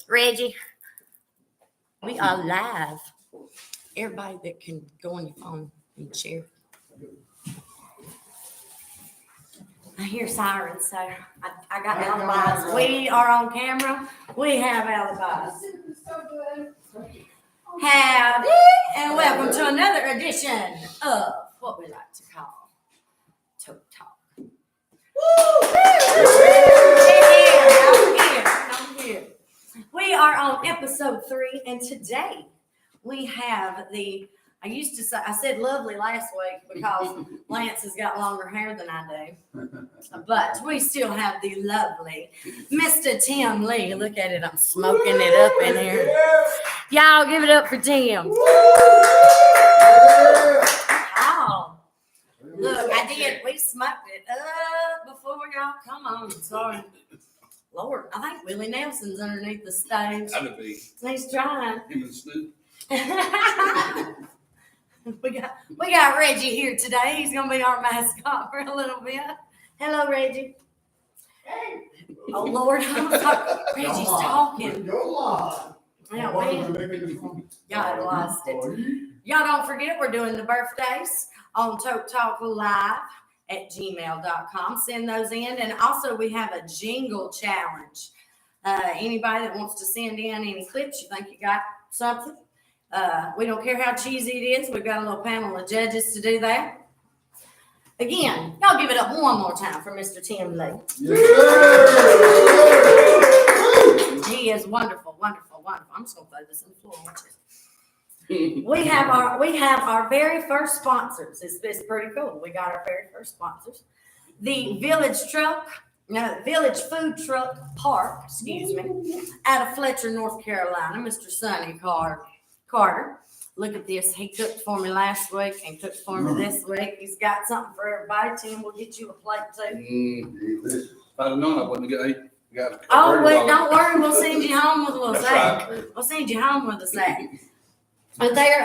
Reggie, we are live. Everybody that can go on your phone and share. I hear sirens, so I got alibis. We are on camera. We have alibis. Howdy, and welcome to another edition of what we like to call Toke Talk. I'm here. We are on episode 3, and today we have I said lovely last week because Lance has got longer hair than I do. But we still have the lovely Mr. Tim Lee. Look at it, I'm smoking it up in here. Y'all give it up for Tim. Oh, look, we smoked it up before y'all. Come on, sorry. Lord, I think Willie Nelson's underneath the stage. Gotta be. He's trying. Him and Snoop. We got Reggie here today. He's gonna be our mascot for a little bit. Hello, Reggie. Hey. Oh Lord, Reggie's talking. You're live. Yeah, y'all lost it. Y'all don't forget we're doing the birthdays on Toke Talk Live at gmail.com. Send those in, and also we have a jingle challenge. Anybody that wants to send in any clips you think you got something. We don't care how cheesy it is. We've got a little panel of judges to do that. Again, y'all give it up one more time for Mr. Tim Lee. Yes, sir. He is wonderful, wonderful, wonderful. I'm just gonna throw this on the floor. Watch it. We have our very first sponsors. It's pretty cool. We got our very first sponsors. The Village Food Truck Park, out of Fletcher, North Carolina, Mr. Sonny Carter. Look at this. He cooked for me last week and cooked for me this week. He's got something for everybody. Tim will get you a plate too. If I'd have known I wouldn't got Oh, wait, don't worry. We'll send you home with a little That's sack. right. We'll send you home with a sack. Up there,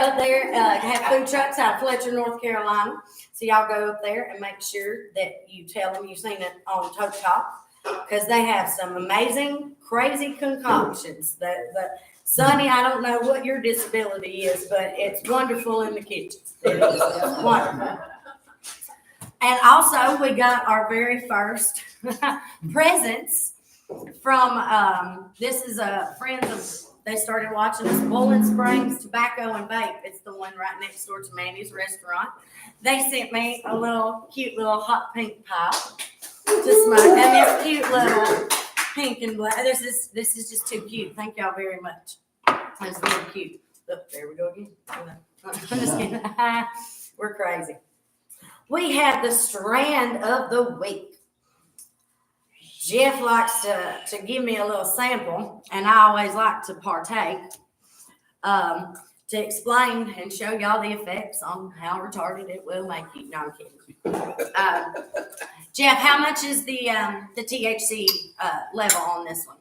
have food trucks out of Fletcher, North Carolina. So y'all go up there and make sure that you tell them you've seen it on Toke Talk, because they have some amazing, crazy concoctions. Sonny, I don't know what your disability is, but it's wonderful in the kitchen. It is wonderful. And also, we got our very first presents from, this is a friend of, they started watching us, Bowling Springs Tobacco and Vape. It's the one right next door to Mandy's restaurant. They sent me a little cute little hot pink pie to smoke. And this cute little pink and black. This is just too cute. Thank y'all very much. It's very cute. Look, there we go again. I'm just kidding. We're crazy. We have the strand of the week. Jeff likes to give me a little sample, and I always like to partake to explain and show y'all the effects on how retarded it will make you. No, I'm kidding. Jeff, how much is the THC level on this one?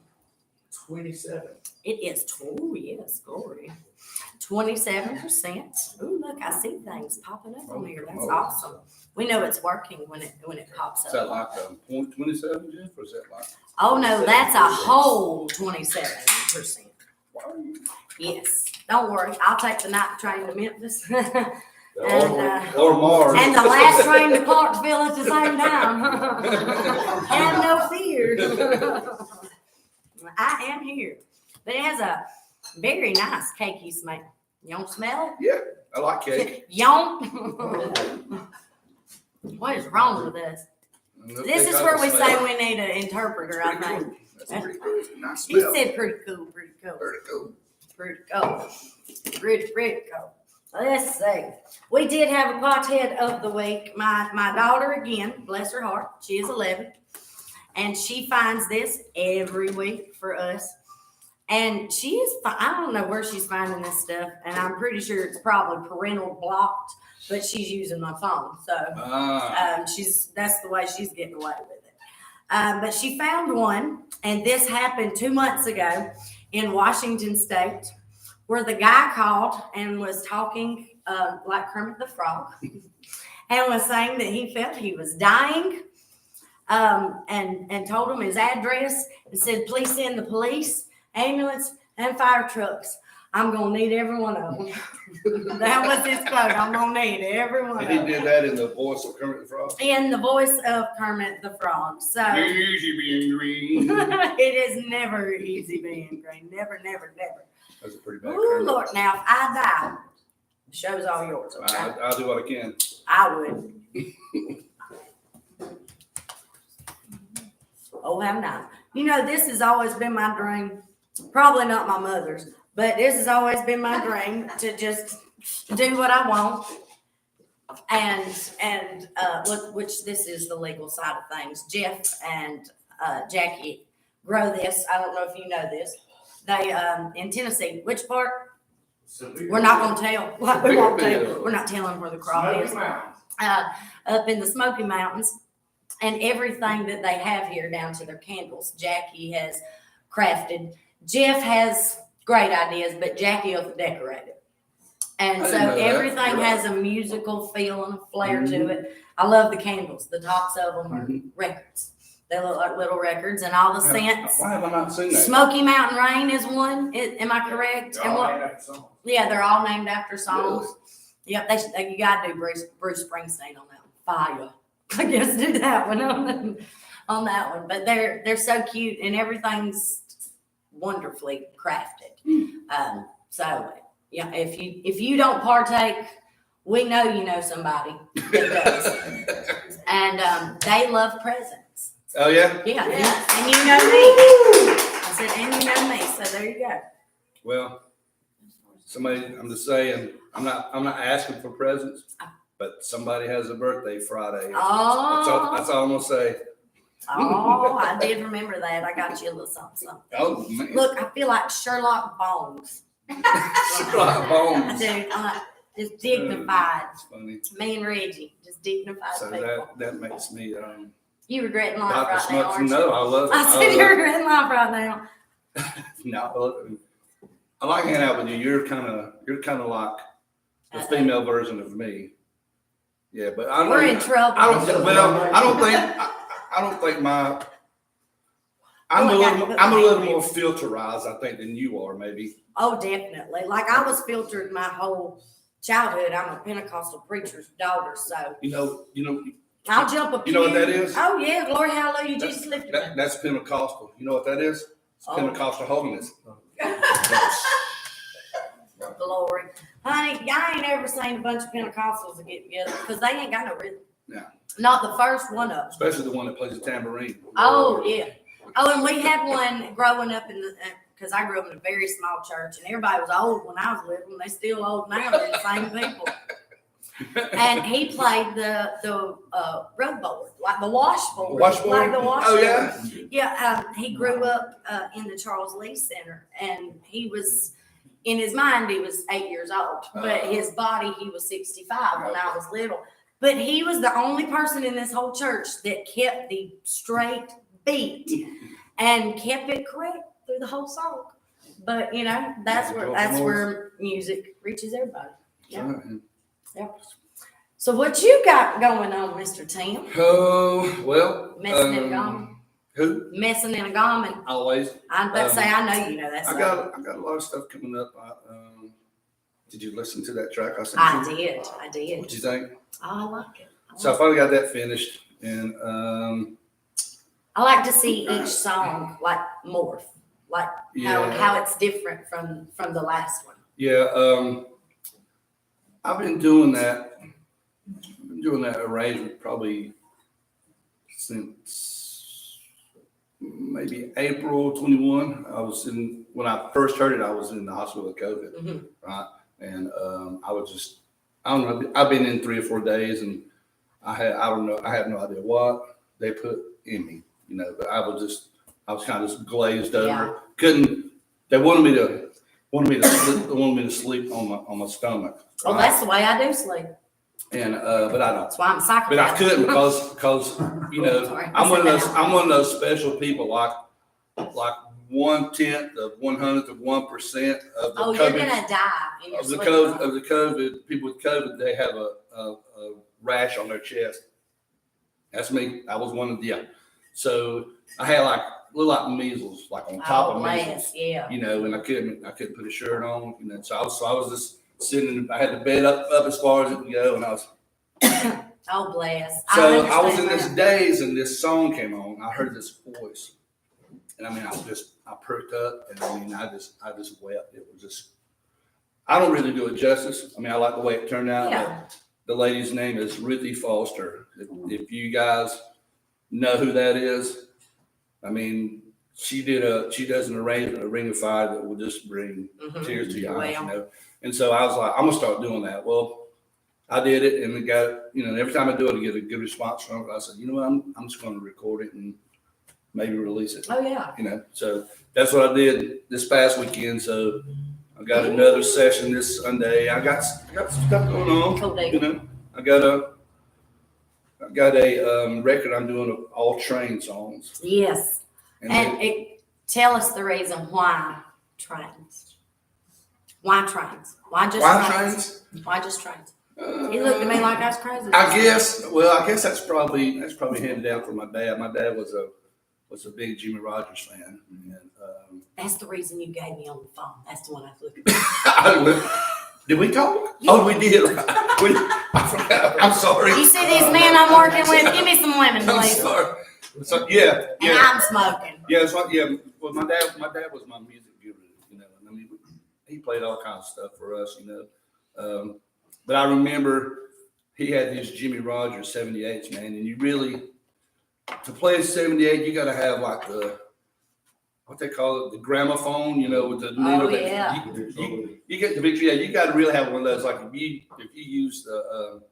27. It is, yes, glory. 27%. Oh, look, I see things popping up on here. That's awesome. We know it's working when it pops up. Is that like a 0.27, Jeff, or is that like? Oh no, that's a whole 27%. Yes, don't worry. I'll take the night train to Memphis. Or Mars. And the last train to Clarksville at the same time. Have no fear. I am here. But it has a very nice cakey smell. You don't smell it? Yeah, I like cake. Yonk. What is wrong with us? This is where we say we need an interpreter, I think. Cool. That's pretty cool. Nice He smell. said pretty cool, pretty cool. Pretty cool. Pretty cool. Pretty cool. Let's see. We did have a pothead of the week. My daughter, again, bless her heart, she is 11. And she finds this every week for us. And she is, I don't know where she's finding this stuff. And I'm pretty sure it's probably parental blocked, but she's using my phone. So that's the way she's getting away with it. But she found one, and this happened 2 months ago in Washington State, where the guy called and was talking like Kermit the Frog and was saying that he felt he was dying. And told him his address and said, please send the police. ambulance and fire trucks. I'm gonna need every one of them. That was his quote. I'm gonna need every one of And he them. did that in the voice of Kermit the Frog. In the voice of Kermit the Frog. So Easy being green. it is never easy being green. Never, never, never. That's a pretty bad Ooh, Kermit. Lord. Now, if I die, the show's all yours, okay? I'll do what I can. I would. Oh, how nice. You know, this has always been my dream. Probably not my mother's, but this has always been my dream to just do what I want. And which this is the legal side of things. Jeff and Jackie grow this. I don't know if you know this. They in Tennessee. Which part? We're not gonna tell. We won't tell. We're not telling where the crop is. Up in the Smoky Mountains, and everything that they have here, down to their candles, Jackie has crafted. Jeff has great ideas, but Jackie will decorate it. And I so didn't know that. everything has a musical feel and a flair to it. I love the candles. The tops of them are records. They look like little records, and all the scents. Why have I not seen that? Smoky Mountain Rain is one. Am I correct? And what? Yeah, they're all named after songs. Yep, you gotta do Bruce Springsteen on that one. Fire. I guess do that one on that one. But they're so cute, and everything's wonderfully crafted. So yeah, if you don't partake, we know you know somebody that does. And they love presents. Oh yeah. Yeah, and you know me. I said, and you know me. So there you go. Well, I'm just saying, I'm not asking for presents, but somebody has a birthday Friday. Oh. That's all I'm gonna say. Oh, I did remember that. I got you a little something. Oh man. Look, I feel like Sherlock Bones. Sherlock I Bones. do. Just dignified. It's funny. Me and Reggie, just dignified So people. that makes me You regretting life Dr. right now, Smuts. aren't you? No, I love it. I said you're regretting life right now. No, I like hanging out with you. You're kind of like the female version of me. Yeah, but I We're in trouble. I don't think my. I'm a little more filterized, I think, than you are, maybe. Oh, definitely. Like I was filtered my whole childhood. I'm a Pentecostal preacher's daughter, so You know, I'll jump a pew. You know what that is? Oh yeah, glory, hallelujah, Jesus lifted me. that's Pentecostal. You know what that is? It's Oh. Pentecostal holiness. Glory. Honey, I ain't ever seen a bunch of Pentecostals that get together because they ain't got no rhythm. Yeah. Not the first one of them. Especially the one that plays the tambourine. Oh, yeah. Oh, and we had one growing up because I grew up in a very small church, and everybody was old when I was little, and they still old now. They're the same people. And he played the rug board, like the washboard. Washboard? Like the washboard. Oh, yeah? Yeah, he grew up in the Charles Lee Center, and he was, in his mind, he was 8 years old, but his body, he was 65 when I was little. But he was the only person in this whole church that kept the straight beat and kept it correct through the whole song. But you know, that's where music reaches everybody. Yeah. Yep. So what you got going on, Mr. Tim? Oh, well. Messing in a garment. Who? Messing in a garment. Always. I'm about to say, I know you know that. I got a lot of stuff coming up. Did you listen to that track I sent you? I did. What'd you think? Oh, I like it. So I finally got that finished, and I like to see each song like morph, like Yeah. how it's different from the last one. yeah, I've been doing that. Arrangement probably since maybe April 21. When I first heard it, I was in the hospital with COVID, Mhm. right? And I don't know. I've been in 3 or 4 days, and I have no idea what they put in me, but I was kind of just glazed over. Yeah. They wanted me to sleep on my stomach. Oh, right? that's the way I do sleep. And but I don't. That's why I'm a psychopath. But I couldn't because Sorry. I'm one of those special people like 1/10 of 100th of 1% of the Oh, COVID, you're gonna die in your of the sleep. COVID people with COVID. They have a rash on their chest. That's me. I was one of So I had like measles, like on top of measles. bless, yeah. You know, and I couldn't put a shirt on, you know. So I was just sitting. I had the bed up as far as it could go, and I was. Oh bless. So I was in understand this that. daze, and this song came on. I heard this voice, and I mean, I perked up, and I mean, I just wept. It was just. I don't really do it justice. I mean, I like the way it turned out. Yeah. But the lady's name is Ruthie Foster. If you guys know who that is, I mean, she does an arrangement, a Ring of Fire that will just bring tears to your eyes, you know. And so I was like, I'm gonna start doing that. Well, I did it, and it got, you know, every time I do it, I get a good response from it. I said, you know what, I'm just going to record it and maybe release it. Oh yeah. You know, so that's what I did this past weekend. So I got another session this Sunday. I got some stuff going on. Cool deal. You know, I got a record I'm doing of all train songs. Yes. And And tell us the reason why trains. Why trains? Why just trains? Why just trains? He looked at me like I was crazy. I guess that's probably handed down from my dad. My dad was a big Jimmy Rogers fan, and That's the reason you gave me on the phone. That's the one I was looking at. did we talk? Yeah. Oh, we did. I forgot. I'm sorry. You see these men I'm working with? Give me some lemon, I'm please. sorry. So, yeah. And I'm smoking. Yeah, it's like, yeah. Well, my dad was my music guru, you know. And I mean, he played all kinds of stuff for us, you know. But I remember he had these Jimmy Rogers 78s, man, and you really to play a 78, you got to have like what they call it, the gramophone, you know, with the needle. Oh, yeah. You get the picture. Yeah, you got to really have one of those. Like if you use the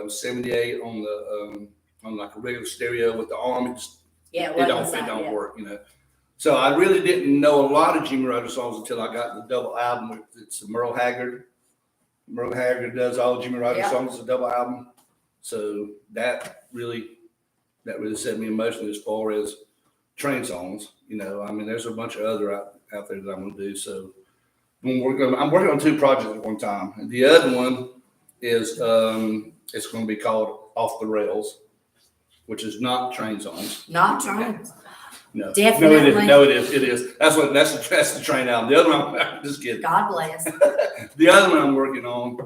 78 on like a regular stereo with the arm, it don't work, you know. So I really didn't know a lot of Jimmy Rogers songs until I got the double album. It's Merle Haggard. Merle Haggard does all Jimmy Rogers songs. It's a double album. So that really set me in motion as far as train songs. You know, I mean, there's a bunch of other out there that I'm going to do. So I'm working on 2 projects at one time. And the other one is it's going to be called Off the Rails, which is not train songs. Not trains. No, Definitely. No, it is. That's the train album. The other one, I'm just kidding. God bless. The other one I'm working on,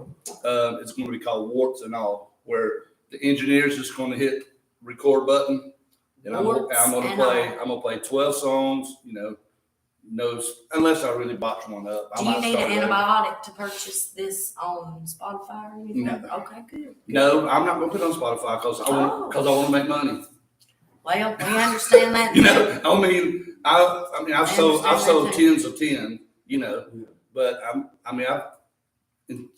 it's going to be called Warts and All, where the engineer's just going to hit record button, and I'm gonna play 12 songs. You know, unless I really botch one up. Do you need an antibiotic to purchase this on Spotify or anything? No. Okay, good. No, I'm not going to put it on Spotify because I want to make money. Well, we understand that. You know, I've sold tens of 10. You know, but in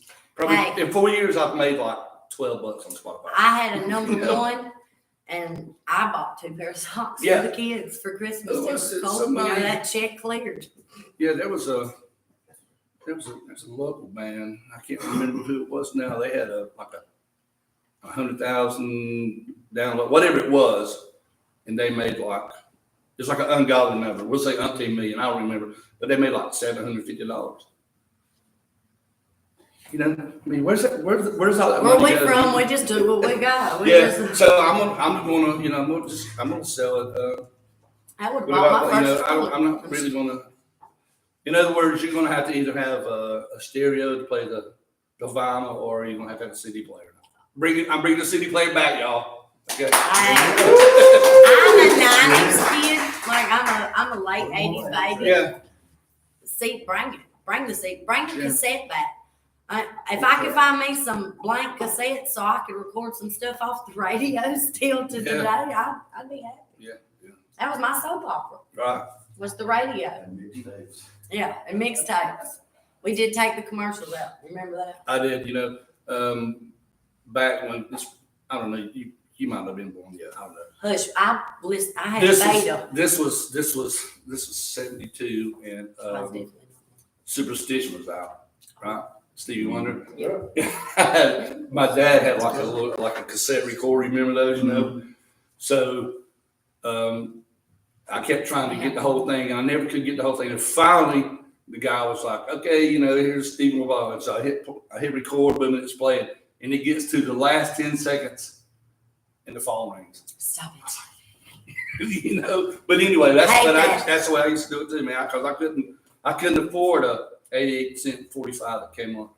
4 years I've made like $12 on Spotify. I had a number one, and I bought 2 pairs of socks for the kids for Christmas. It was cold. You know, that check cleared. Yeah, there was a local band. I can't remember who it was now. They had a 100,000 download, whatever it was. And they made it's like an ungodly number. We'll say umpteen million. I don't remember, but they made like $750. You know, I mean, where's all that Where money we go? from? We just do what we got. So I'm gonna sell it. I would bought my first. I'm not really gonna. In other words, you're gonna have to either have a stereo to play the vinyl, or you're gonna have to have a CD player. I'm bringing the CD player back, y'all. Okay. I'm a 90s kid. Like I'm a late 80s baby. Yeah. See, bring the CD, bring the cassette back. If I could find me some blank cassettes so I could record some stuff off the radio still to today, I'd be happy. Yeah. That was my soap opera. Right. Was the radio. Yeah, and mixtapes. We did take the commercials out. Remember that? I did. You know, back when I don't know, you might not have been born yet. I don't know. Hush, I had beta. This was 72, and Superstition was out, right? Stevie Wonder. Yeah. My dad had like a cassette recorder. Remember those? You know. So I kept trying to get the whole thing, and I never could get the whole thing. And finally, the guy was like, "Okay, you know, here's Stephen LeBron." And so I hit record, boom, and it's playing, and it gets to the last 10 seconds, and the phone rings. Stop it. you know. But anyway, that's Hate but that. that's the way I used to do it too, man. Because I couldn't afford a 88-cent 45 that came on.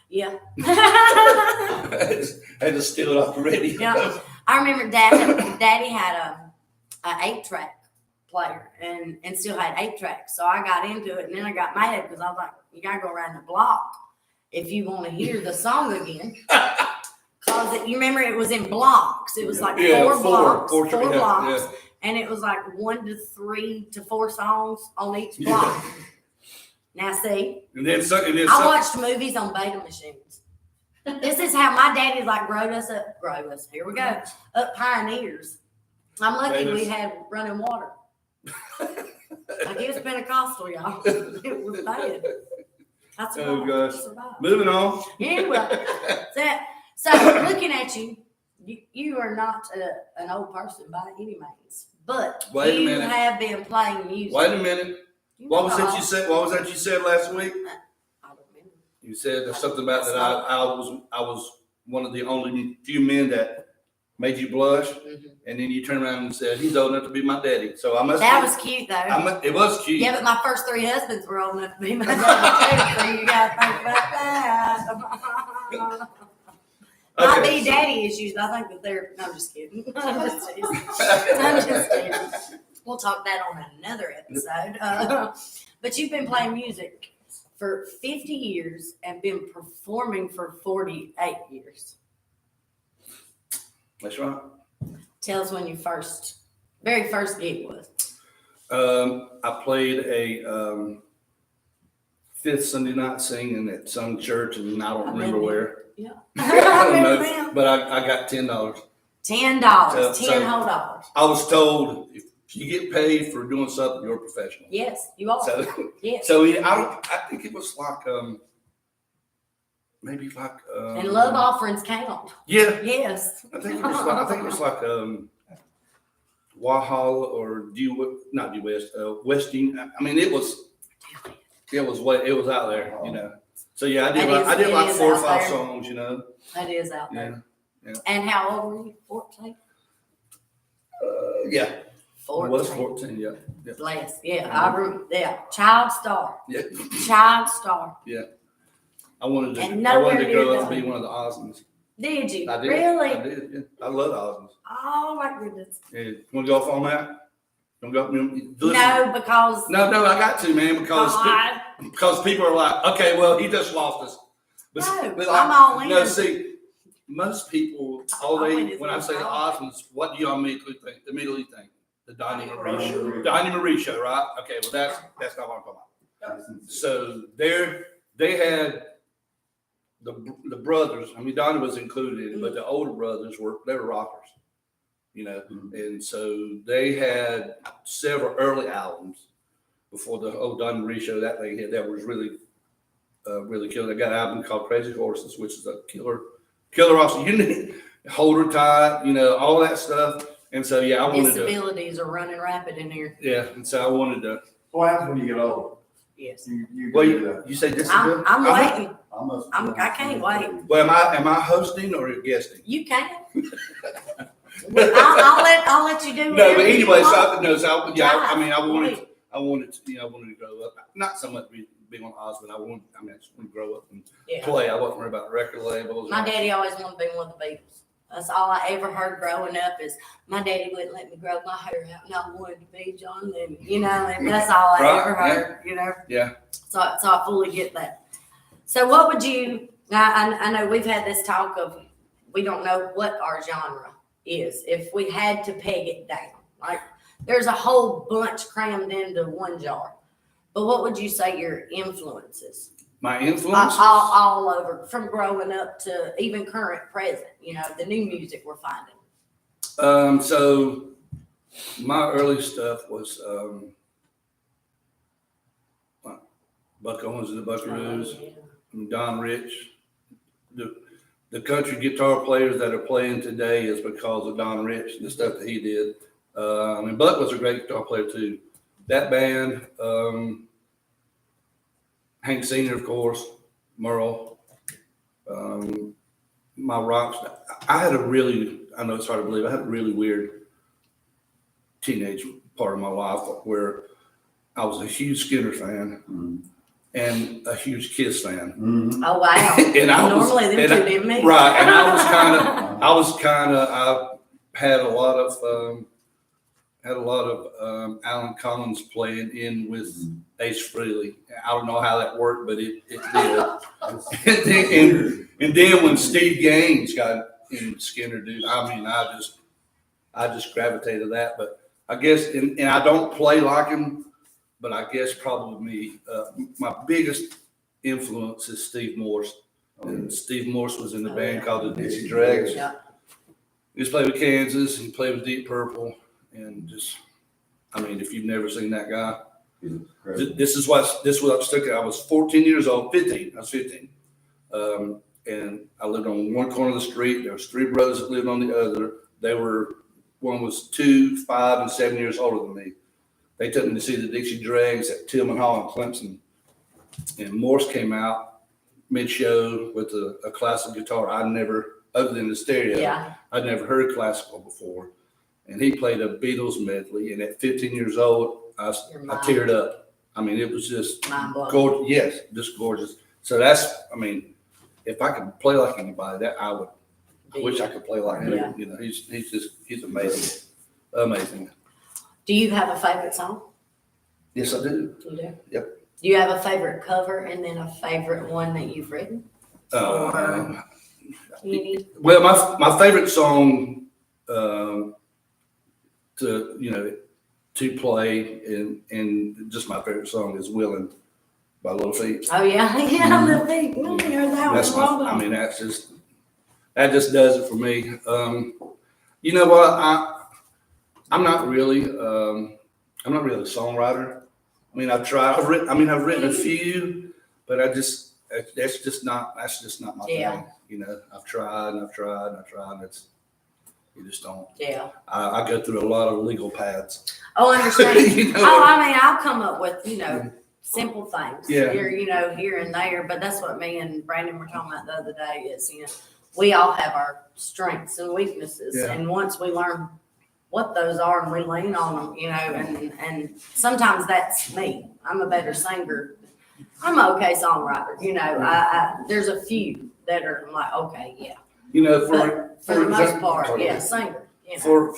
Yeah. I had to steal it off the radio. Yeah. I remember Daddy had a 8-track player and still had 8 tracks. So I got into it, and then I got mad because I was like, you gotta go around the block if you want to hear the song again. Cause you remember it was in blocks. It was like four blocks, Yeah. and it was like 1 to 3 to 4 songs on each block. Now see, And then I watched movies on beta machines. This is how my daddy like growed us. Here we go, up pioneers. I'm lucky we had running water. Like it was Pentecostal, y'all. It was bad. That's Oh, why gosh. I survived. Moving on. Anyway, so looking at you, you are not an old person by any means, but Wait a you minute. have been playing music. Wait a minute. You What was know, that you said? What was that you said last week? I don't remember. You said there's something about that I was one of the only few men that made you blush, Mhm. and then you turned around and said he's old enough to be my daddy. So I must. That was cute though. It was cute. Yeah, but my first 3 husbands were old enough to be my daddy too, so you gotta think about that. Might be daddy issues, but I think that they're. No, I'm just kidding. I'm just kidding. We'll talk that on another episode. But you've been playing music for 50 years and been performing for 48 years. That's right. Tell us when your very first gig was. I played a fifth Sunday night singing at some church, and I don't remember where. Yeah. I don't remember know, them. but I got $10. $10, So- 10 whole dollars. I was told if you get paid for doing something, you're a professional. Yes, you are. So, Yes. so I think it was like maybe like And love offerings count. Yeah, Yes. I think it was like Walhalla or not Due West, Westing. I mean, it was out there, you know. So yeah, I did like 4 or 5 songs, you know. That is out there. Yeah. And how old were you? 14? Yeah. 14. I was 14. Yeah. Yeah. Bless. Yeah, I remember. Yeah, child star. Yeah. Child star. I wanted And to nowhere grow near up and be done. one of the Osmonds. Did you? I did. Really? I did. Yeah. I love the Osmonds. Oh my goodness. Yeah. You want to go off on that? You want to go? No, because No, I got to, man, because God. because people are like, okay, well, he just lost us. No, I'm all in. No, see, most people, when I say the all. Osmonds, what do you immediately think? The Donnie Marie show. Donnie Marie show, right? Okay, well, that's not what I'm talking about. So they had the brothers. I mean, Donnie was included in it, but the older brothers were rockers, you know. And so they had several early albums before the old Donnie Marie show. That they had that was really killer. They got an album called Crazy Horses, which is a killer also. You need Hold Her Tight, you know, all that stuff. And so yeah, I wanted to. Disabilities are running rapid in here. Yeah, and so I wanted to. What happens when you get old? Yes. Well, you say disability? I'm waiting. I I can't wait. Well, am I hosting or guesting? You can. I'll let you do. No, whatever but you anyway, want. I wanted to grow up. Not so much be on Osmond. I just want to grow up and Yeah. play. I wasn't worried about record labels. My daddy always wanted to be one of the Beatles. That's all I ever heard growing up is my daddy wouldn't let me grow my hair out, and I wanted to be John Lennon, you know, and that's all I Right, ever heard, you know. Yeah. So I fully get that. So what would you? I know we've had this talk of we don't know what our genre is. If we had to peg it down, like there's a whole bunch crammed into one jar. But what would you say your influences? My influence? All over, from growing up to even current present, you know, the new music we're finding. So my early stuff was Buck Owens and the Buckaroos, and Don Rich. The country guitar players that are playing today is because of Don Rich, the stuff that he did. And Buck was a great guitar player too. That band, Hank Sr., of course, Merle, my rocks. I know it's hard to believe, I had a really weird teenage part of my life where I was a huge Skinner fan and a huge Kiss fan. Oh, wow. And I was, Normally them and two I- didn't mix. right, and I had a lot of Alan Collins playing in with Ace Frehley. I don't know how that worked, but it did. and then when Steve Gaines got in Skinner, dude, I mean, I just gravitated to that. But I guess, and I don't play like him, but I guess probably my biggest influence is Steve Morse. And Steve Morse was in the band called the Dixie Dregs. Yeah. He just played with Kansas. He played with Deep Purple, and just, I mean, if you've never seen that guy, this is what stuck out. I was 14 years old, 15. I was 15, and I lived on one corner of the street. There was three brothers that lived on the other. One was 2, 5, and 7 years older than me. They took me to see the Dixie Dregs at Tillman Hall in Clemson, and Morse came out mid-show with a classic guitar. I never, other than the stereo, Yeah. I'd never heard classical before. And he played a Beatles medley. And at 15 years old, I teared up. I mean, it was just Mind-blowing. gorgeous. Yes, just gorgeous. So that's, I mean, if I could play like anybody, that I would. I wish I could play like him. Yeah. You know, he's amazing. Amazing. Do you have a favorite song? Yes, I do. You do? Yep. Do you have a favorite cover and then a favorite one that you've written? Any? Well, my favorite song to play and just my favorite song is "Willin" by Little Feat. Oh yeah, yeah, Little Feat. I heard that That's one. I mean, that just does it for me. You know what? I'm not really a songwriter. I mean, I've tried. I've written a few, but that's just not my thing. You know, I've tried. And you just don't. Yeah. I go through a lot of legal paths. Oh, I understand. You know? I mean, I'll come up with, simple things Yeah. here and there, but that's what me and Brandon were talking about the other day is, we all have our strengths and weaknesses. Yeah. And once we learn what those are and we lean on them, and sometimes that's me. I'm a better singer. I'm an okay songwriter. There's a few that are like, okay, yeah. For For the most example- part, yeah, singer. For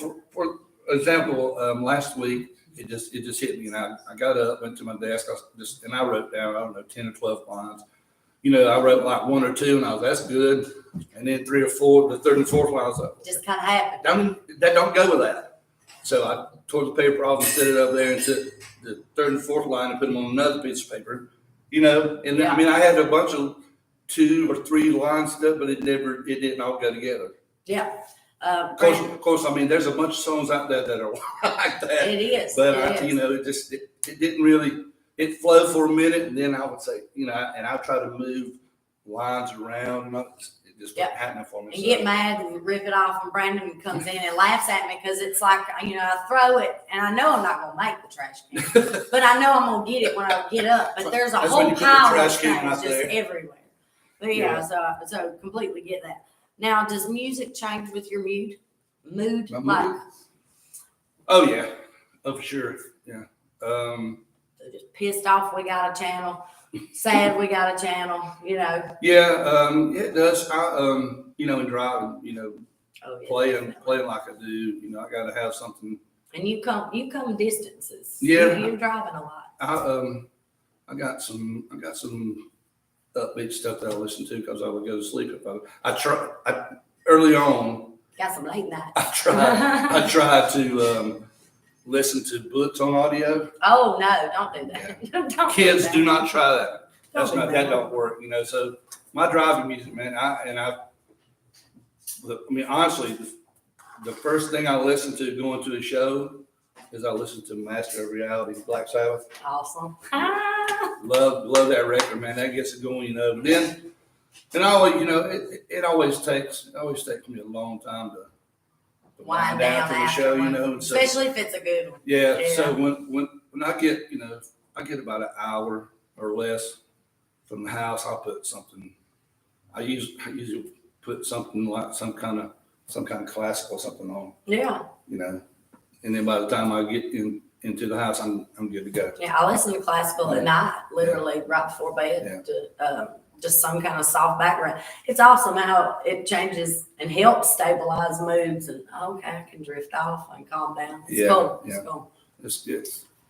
example, last week it just hit me, and I got up, went to my desk, and I wrote down, I don't know, 10 or 12 lines. I wrote like one or two, and I was, that's good. And then 3 or 4, the third and fourth line, I was like, Just kind of happened. that don't go with that. So I tore the paper off and set it up there and took the third and fourth line and put them on another piece of paper. And then, Yeah. I had a bunch of 2 or 3 line stuff, but it didn't all go together. Yeah. Of course, there's a bunch of songs out there that are like that. It is. But it is. it didn't really. It flowed for a minute, and then I would say, and I try to move lines around, and it just wasn't happening for me. And get mad and rip it off, and Brandon comes in and laughs at me because it's like, I throw it, and I know I'm not going to make the trash can, but I know I'm going to get it when I get up. But there's a That's when whole you put the pile of trash things can right just there. everywhere. But so completely get that. Now, does music change with your mood? My Like, mood? Oh yeah, for sure. Yeah. just pissed off, we got a channel. Sad, we got a channel. Yeah. It does. In driving, Oh, yeah, playing definitely. like I do. I got to have something. And you come distances. Yeah. You're driving a lot. I got some upbeat stuff that I listen to because I would go to sleep if early on. Got some late nights. I tried to listen to books on audio. Oh no! Don't do that. Don't Kids do do that. not try that. That Don't don't work. So my driving music, man. Honestly, the first thing I listen to going to a show is I listen to Master of Reality, Black Sabbath. Awesome. Love that record, man. That gets it going, But then, and I always, it always takes me a long time to Wind down for the after show, one. And so, Especially if it's a good one. yeah. Yeah. So when I get, I get about an hour or less from the house, I'll put something. I usually put something like some kind of classical something on. Yeah. and then by the time I get into the house, I'm good to go. Yeah, I listen to classical at night, literally right before bed, to just some kind of soft background. It's awesome how it changes and helps stabilize moods. And okay, I can drift off and calm down. It's cool. It's cool. It's good.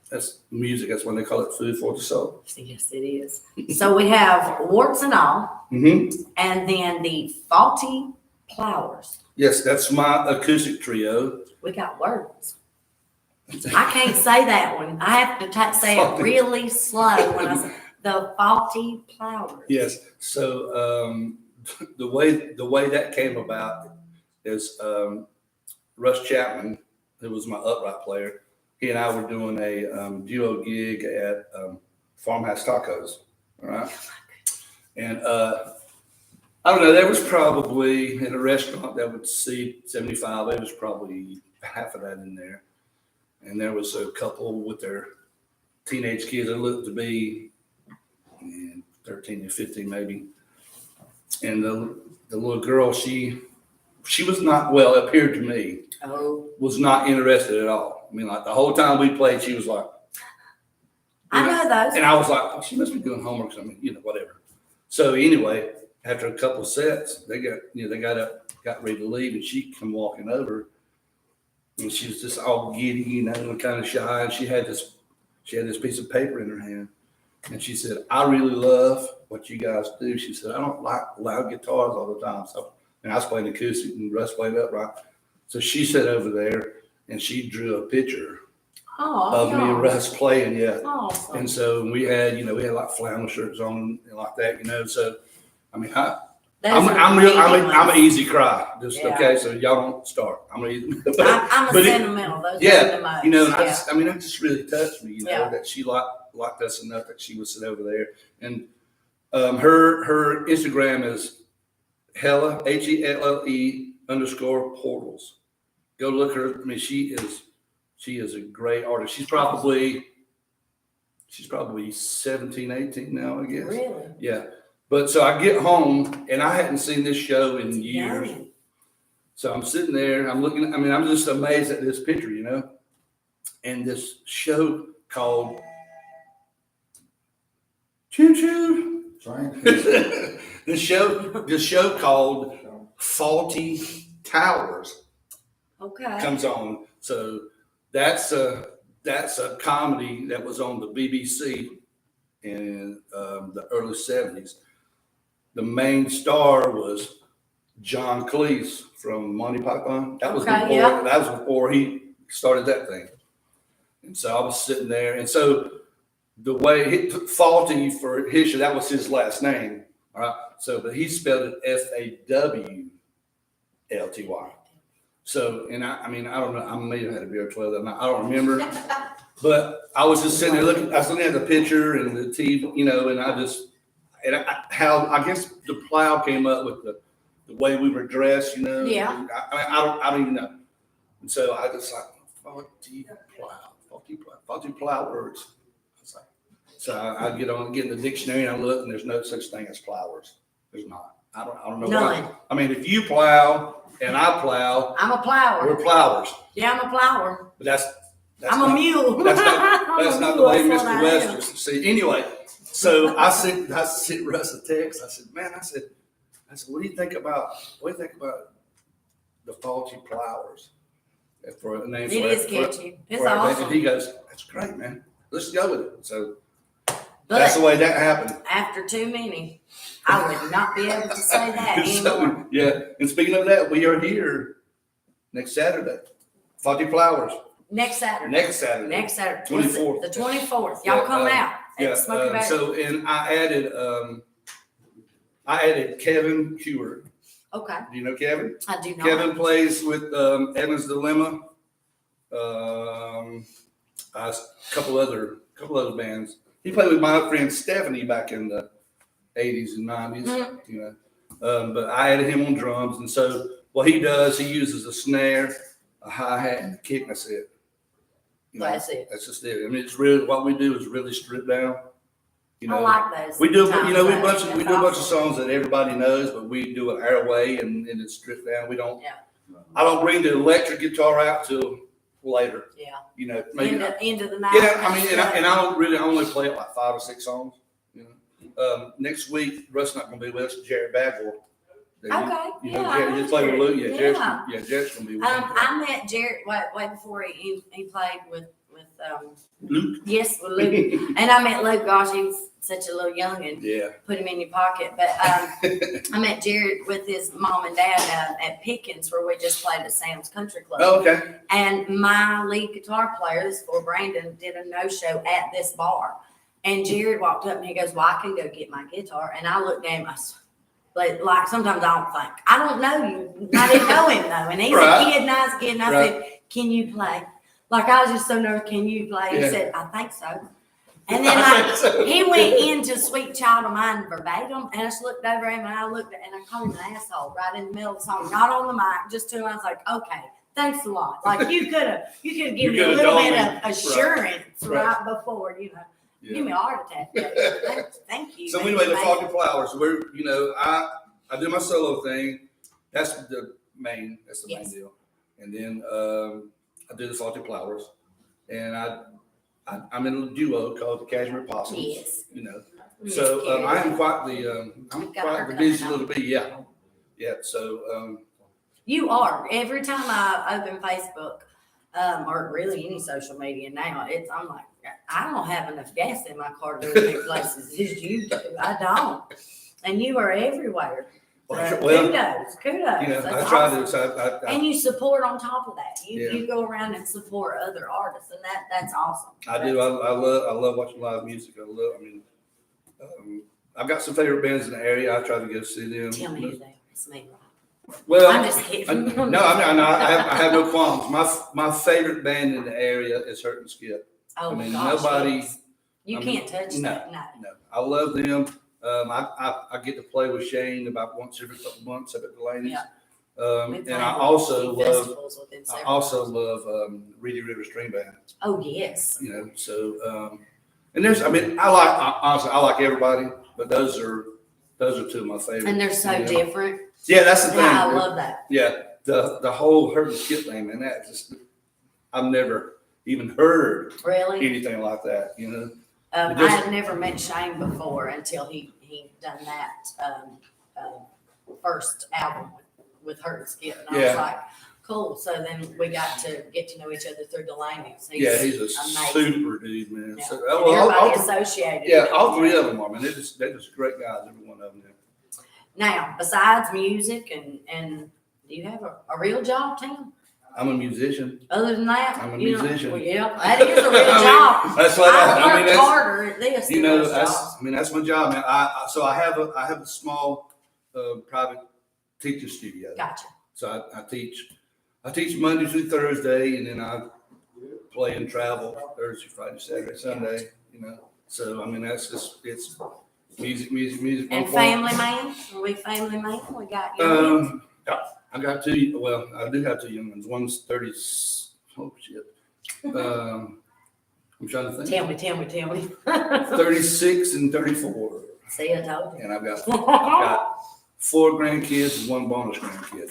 That's music. That's when they call it food for the soul. Yes, it is. So we have warts and all, Mm-hmm. and then the faulty flowers. Yes, that's my acoustic trio. We got words. I can't say that one. I have to say it really slow when I say the faulty flowers. Yes. So the way that came about is Russ Chapman, who was my upright player. He and I were doing a duo gig at Farmhouse Tacos. All right. And I don't know, there was probably in a restaurant that would seat 75, there was probably half of that in there. And there was a couple with their teenage kids that looked to be 13 and 15 maybe. And the little girl, she was not, well, it appeared to me, was not interested at all. I mean, like the whole time we played, she was like, I know those. and I was like, oh, she must be doing homework. I mean, whatever. So anyway, after a couple of sets, they got up, got ready to leave, and she come walking over. And she was just all giddy, and kind of shy. And she had this piece of paper in her hand. And she said, I really love what you guys do. She said, I don't like loud guitars all the time. So, and I was playing acoustic and Russ played upright. So she sat over there and she drew a picture of me and Russ playing. Yeah. Awesome. And so we had like flannel shirts on and like that, So, I mean, I'm an easy cry. Okay, so y'all don't start. I'm a sentimental. Those yeah, that just really touched me. That she liked us enough that she would sit over there. And her Instagram is Hella HELLE_portals. Go look her. I mean, she is a great artist. She's probably 17, 18 now, I guess. Really? Yeah. But so I get home and I hadn't seen this show in years. Yeah. So I'm sitting there, I'm looking, I'm just amazed at this picture, and this show called Choo Choo. This show called Faulty Towers comes on. So that's a comedy that was on the BBC in the early 70s. The main star was John Cleese from Monty Python. That was before he started that thing. And so I was sitting there, and so the way he took Faulty for his show, that was his last name. All right. So, but he spelled it FAWLTY. So, and I don't know. I may have had a beer or 12 that night. I don't remember. But I was just sitting there looking. I was looking at the picture and the TV, and I guess the plow came up with the way we were dressed, Yeah. I don't even know. And so I just like faulty plow words. So I get in the dictionary and I look, and there's no such thing as plowers. There's not. I don't know. None. Why. I mean, if you plow and I plow, I'm a plower. we're plowers. Yeah, I'm a plower. But that's I'm not, a mule. That's not the way That's what Mr. I West am. used to see. Anyway, so I sent Russ a text. I said, man, what do you think about the faulty plowers? For a name It is catchy. It's awesome. And he goes, that's great, man. Let's go with it. So that's the way that happened. After too many, I would not be able to say that anymore. So, yeah. And speaking of that, we are here next Saturday. Faulty Flowers. Next Saturday. 24th. The 24th. Y'all come out. Yeah. So, and I added Kevin Hewer. Okay. Do you know Kevin? I do not. Kevin plays with Evan's Dilemma. A couple other bands. He played with my friend Stephanie back in the 80s and 90s. Mm-hmm. But I added him on drums, and so what he does, he uses a snare, a hi-hat, and a kick, and that's it. That's it. That's just it. I mean, it's really what we do is really stripped down. I like those. We do, times, we do a bunch of songs that everybody knows, but we do it our way, and it's stripped down. We don't. Yeah. I don't bring the electric guitar out till later. Yeah. You know, maybe. End of the night. Yeah, I mean, and I don't really only play it like 5 or 6 songs. You know, next week Russ not going to be with us. Jared Bagwell. Okay. You know, Yeah, Jared, I you know play with Jared. Luke. Jared's going to be with us. I met Jared way before he played with Luke. yes, with Luke. And I met Luke. Gosh, he was such a little youngin'. Yeah. Put him in your pocket. But I met Jared with his mom and dad at Pickens, where we just played at Sam's Country Club. Oh, okay. And my lead guitar player, this for Brandon, did a no-show at this bar. And Jared walked up and he goes, "Well, I can go get my guitar." And I looked at him. Like sometimes I don't think. I don't know you. I didn't know him though. And he's Right. a kid, nice kid. And I said, "Can you play?" Like I was just so nervous. "Can you play?" He said, "I think so." And then he went into "Sweet Child of Mine" verbatim, and I just looked over him and I looked and I called him an asshole right in the middle of the song, not on the mic, just to him. I was like, "Okay, thanks a lot." Like you could have given me a little bit of assurance right before, you know. Yeah. Give me a heart attack. Thank you. So anyway, the Foggy Flowers. We're, you know, I do my solo thing. That's the main Yes. deal. And then I do the Salty Flowers, and I'm in a duo called the Cashmere Possums. Yes. You know, Yes, so Carrie. I am quite the I'm got quite her the busy coming little bee. Yeah, yeah. So You are. Every time I open Facebook, or really any social media now, I'm like, I don't have enough gas in my car to go as many places as you do. I don't. And you are everywhere. So kudos. you know, That's I try awesome. to. So I And you support on top of that. Yeah. You go around and support other artists, and that's awesome. I do. I love watching live music. I've got some favorite bands in the area. I try to go see them. Tell me who they are. It's me, right? Well, I'm just kidding. no, I have no qualms. My favorite band in the area is Hurt and Skip. Oh, I mean, gosh, nobody. yes. You can't touch that. No. No, I love them. I get to play with Shane about once every couple months up at Delaney's. Yeah. And I also love. love Reedy River String Band. Oh yes. You know, so and there's, I mean, honestly, I like everybody, but those are two of my favorites. And they're so you know? different. Yeah, that's the thing. Yeah, I love that. Yeah, the whole Hurt and Skip thing, man. That just, I've never even heard Really? anything like that. You know. I Just- had never met Shane before until he done that first album with Hurt and Skip, and I was Yeah. like, cool. So then we got to get to know each other through Delaney's. Yeah, he's a amazing. super dude, man. Yeah. So, And well, everybody associated. yeah, with all him. three of them are, man. They're just great guys, every one of them. Now, besides music and do you have a real job, Tim? I'm a musician. Other than that, I'm a you know, musician. well, yeah, that is a real I mean, job. That's what I I mean. worked That's, harder at this. you than know, most jobs. that's my job, man. I have a small private teaching studio. Gotcha. So I teach Monday through Thursday, and then I play and travel Thursday, Friday, Saturday, Sunday. You know, so I mean that's just it's music. And one family man? Are we family man? We got form. you. I got two. Well, I do have two young ones. One's 30. Oh shit. I'm trying to think. Tell me. 36 and 34, See, I told you. and I've got 4 grandkids and 1 bonus grandkid.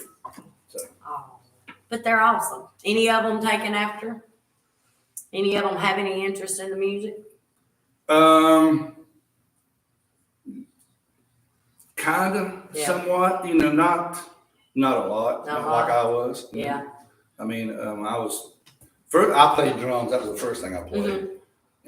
So. Oh, but they're awesome. Any of them taken after? Any of them have any interest in the music? Kind of, Yeah. somewhat, you know, not a lot, Not a not lot. like I was. you know. Yeah. I mean, I played drums. That was the first thing I played. Mm-hmm.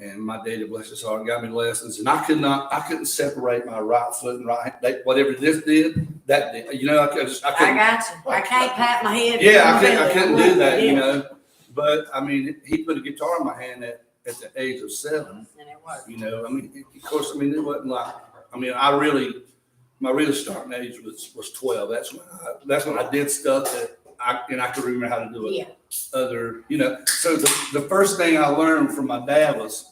And my daddy, bless his heart, got me lessons, and I couldn't separate my right foot and right hand. Whatever this did, that did. You know, I couldn't. I got you. I can't pat my head. Yeah, I couldn't do that, you Yeah. know. But I mean, he put a guitar in my hand at the age of 7. And it worked. You know, I mean, of course, I mean, it wasn't like. I mean, my real starting age was 12. That's when I did stuff that I could remember how to do it. Yeah. Other, you know. So the first thing I learned from my dad was.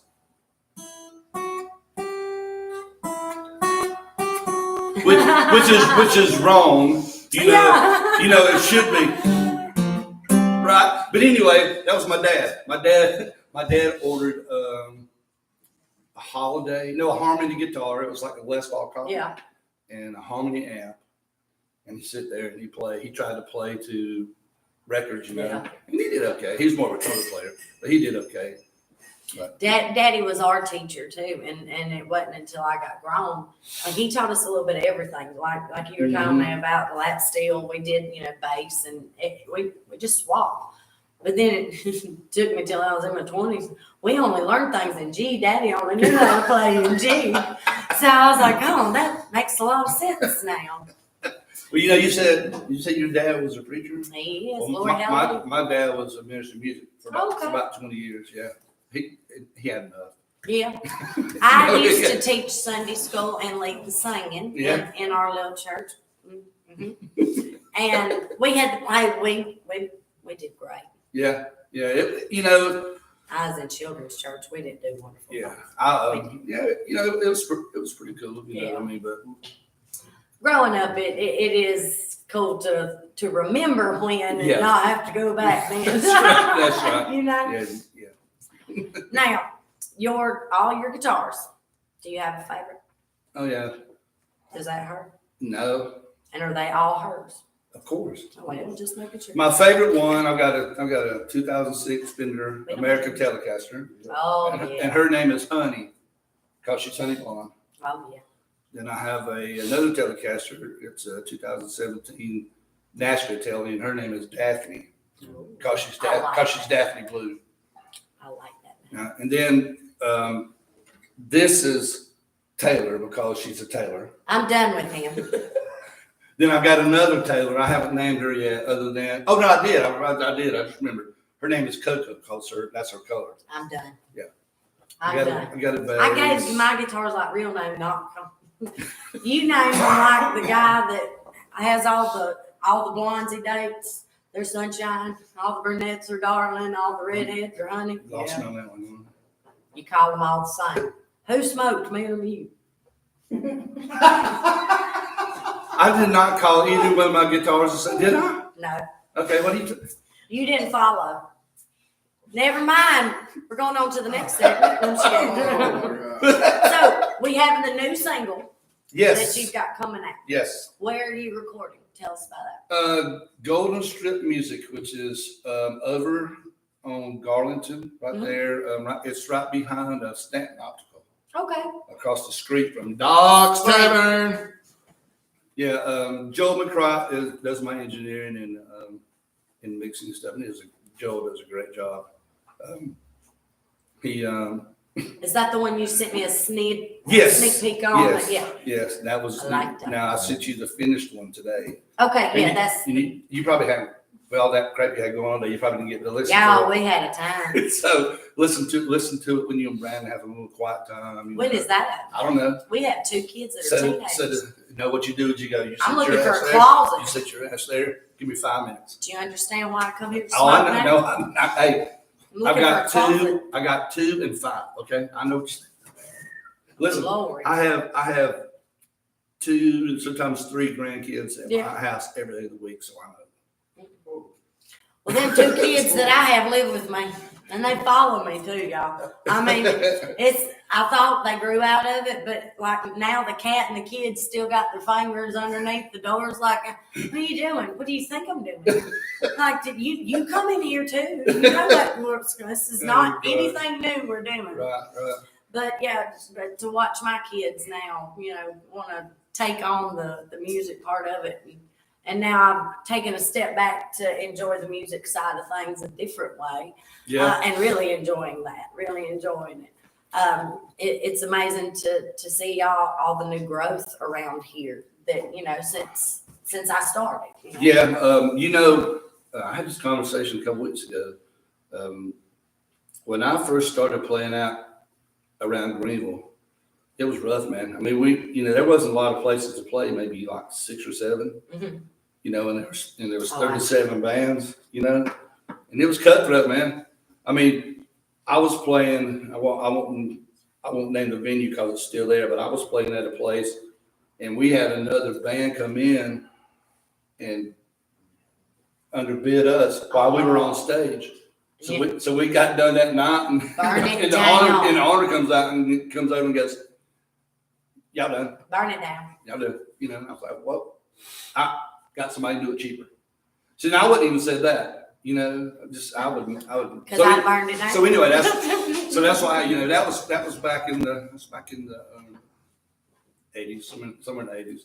Which is wrong, you know. Yeah. You know, it should be right. But anyway, that was my dad. My dad ordered a harmony guitar. It was like a Les Paul copy. Yeah. And a harmony amp. And he'd sit there and he'd play. He tried to play to records, you know. Yeah. And he did okay. He was more of a trumpet player, but he did okay. Daddy was our teacher too, and it wasn't until I got grown. Like he taught us a little bit of everything. Like you were telling me about the lap steel, we did, bass, and we just swapped. But then it took me till I was in my 20s. We only learned things in G. Daddy only knew how to play in G. So I was like, oh, that makes a lot of sense now. Well, you said your dad was a preacher. He is. Well, Lord help my dad was a minister of music for Okay. about 20 years. Yeah, he had enough. Yeah. I used to teach Sunday school and lead the singing in our little church. Mm-hmm. And we had to play. We did great. Yeah. I was in children's church. We didn't do wonderful. Yeah. It was pretty cool. You know what I mean? But growing up, it is cool to remember when and not have to go back then. That's right. Yeah. Now, all your guitars. Do you have a favorite? Oh yeah. Is that her? No. And are they all hers? Of course. Oh, well, just making sure. My favorite one, I've got a 2006 Fender American Telecaster. Oh And her name is Honey, because she's honey blonde. Oh yeah. Then I have another Telecaster. It's a 2017 Nashville Tele, and her name is Daphne, because she's Daphne Blue. I like that. And then this is Taylor, because she's a Taylor. I'm done with him. Then I've got another Taylor. I haven't named her yet, other than I did. I did. I just remembered. Her name is Coco, because that's her color. I'm done. Yeah. I'm done. I got a bag. I gave my guitars like real name, not you named them like the guy that has all the blondes he dates. They're sunshine. All the brunettes are darling. All the redheads are honey. Lost me on that one. You call them all the same. Who smoked, me or you? I did not call either one of my guitars and say, did I? No. Okay, what do you? You didn't follow. Never mind. We're going on to the next segment. I'm just kidding. So we have the new single Yes. that you've got coming out. Yes. Where are you recording? Tell us about that. Golden Strip Music, which is over on Garlington, right there. It's right behind Stanton Optical, Okay. across the street from Doc's Tavern. Yeah, Joel McCry does my engineering and mixing and stuff. And Joel does a great job. Is that the one you sent me a sneak peek on? Yes. Yeah. Yes, that was. I like that. Now I sent you the finished one today. Okay. And That's. you probably haven't. With all that crap you had going on there, you probably didn't get to listen. Yeah, to it. we had a time. So listen to it when you and Brandon have a little quiet time. When is that? I don't know. We have 2 kids that are teenagers. So know what you do is you go. You I'm sit looking your for ass a there. closet. You sit your ass there. Give me 5 minutes. Do you understand why I come here to smoke Oh, I now? know. Hey, I'm I've looking got for a closet. 2. I got 2 and 5. Okay, I know. What listen, Lord. I have 2, sometimes 3 grandkids at Yeah. my house every day of the week, so I know. Well, them 2 kids that I have live with me, and they follow me too, y'all. I mean, I thought they grew out of it, but like now the cat and the kids still got their fingers underneath the doors. Like, what are you doing? What do you think I'm doing? Like, you come in here too? You know that this is not anything new we're doing. Right. But yeah, but to watch my kids now, want to take on the music part of it. And now I've taken a step back to enjoy the music side of things a different way. Yeah. And really enjoying it. It's amazing to see all the new growth around here that, since I started. Yeah. I had this conversation a couple weeks ago. When I first started playing out around Greenville, it was rough, man. I mean, there wasn't a lot of places to play, maybe like 6 or 7. Mm-hmm. And there was 37 bands, and it was cutthroat, man. I mean, I was playing. I won't name the venue because it's still there, but I was playing at a place, and we had another band come in and underbid us while we were on stage. So we got done that night, and the owner comes out and comes over and goes, "Y'all done? Burn it down. Y'all done?" I was like, "Whoa." I got somebody to do it cheaper. See, now I wouldn't even say that. you know, I would. Because I burned it down. So anyway, that's why, you know, that was back in the 80s, somewhere in the 80s.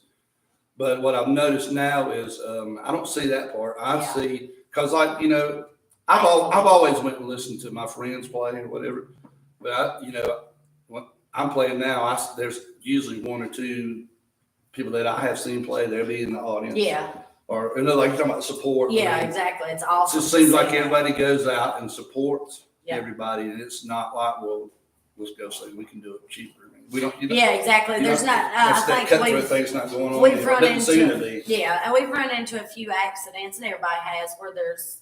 But what I've noticed now is I don't see that part. I see, because like, you know, I've always went and listened to my friends play or whatever. But you know, when I'm playing now, there's usually one or two people that I have seen play. They'll be in the audience. Yeah. Or, you know, like you're talking about support. Yeah, I mean, exactly. It's it awesome. just seems like to see that. everybody goes out and supports Yeah. everybody, and it's not like, well, let's go say we can do it cheaper. I mean, we don't. You know, Yeah, exactly. you There's know, not. that's I that think cutthroat thing's not going on. we've It run doesn't seem to into be. and we've run into a few accidents, and everybody has, where there's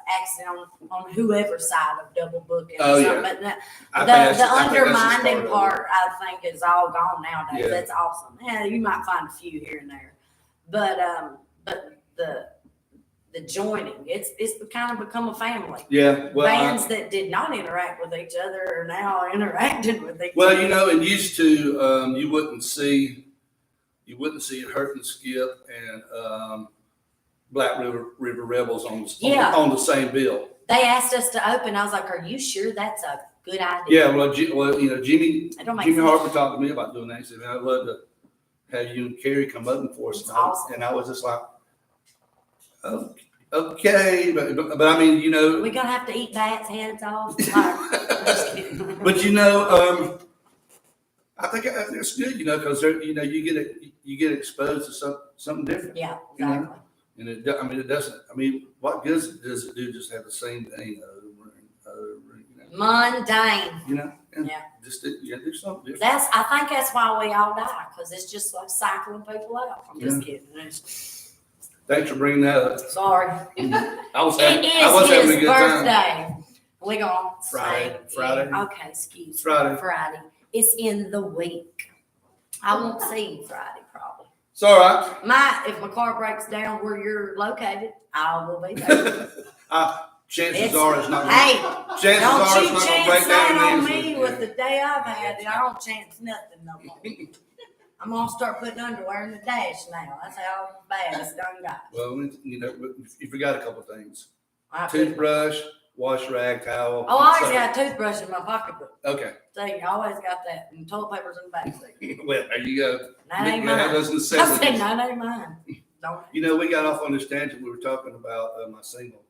accident on whoever's side of double booking. Oh, or yeah. something. But I the think that's just undermining part of it. part, I think, is all gone nowadays. Yeah. That's awesome. Yeah, you might find a few here and there, but the joining, it's kind of become a family. Yeah, well, Bands that did not interact with each other are now interacting with each other. well, you know, and used to, you wouldn't see it Hurt and Skip and Black River Rebels on the same bill. They asked us to open. I was like, "Are you sure that's a good idea?" Yeah, well, you know, Jimmy It don't make sense. Harper talked to me about doing that. He said, "Man, I'd love to have you and Carrie come open for us." It's awesome. And I was just like, okay, but I mean, you know, We're gonna have to eat bats' heads off. Just kidding. but you know, I think it's good, you know, because you know, you get exposed to something different. Yeah, You know? exactly. And it doesn't. I mean, what good does it do? Just have the same thing over and over, you know? Mundane. You know, and Yeah. just do something different. I think that's why we all die, because it's just like cycling people out. I'm just kidding. Thanks for bringing that up. Sorry. I was It having is a his good time. birthday. We gonna Friday. say, Friday? Okay, excuse me. Friday. Friday. It's in the week. I won't see you Friday probably. It's all right. If my car breaks down where you're located, I will be there. Chances are it's not. Hey, Chances don't are you it's not going to chance break down that on easily. me with the day I've had. I don't chance nothing no more. I'm gonna start putting underwear in the dash now. That's how bad it's done got. Well, you know, you forgot a couple things: I put- toothbrush, wash rag, towel. Oh, I always soap. got a toothbrush in my pocketbook. Okay. So you always got that, and toilet paper's in the back seat. Well, there you go. That ain't You have mine. those I said, necessities. no, that ain't mine. Don't. You know, we got off on this tangent. We were talking about my single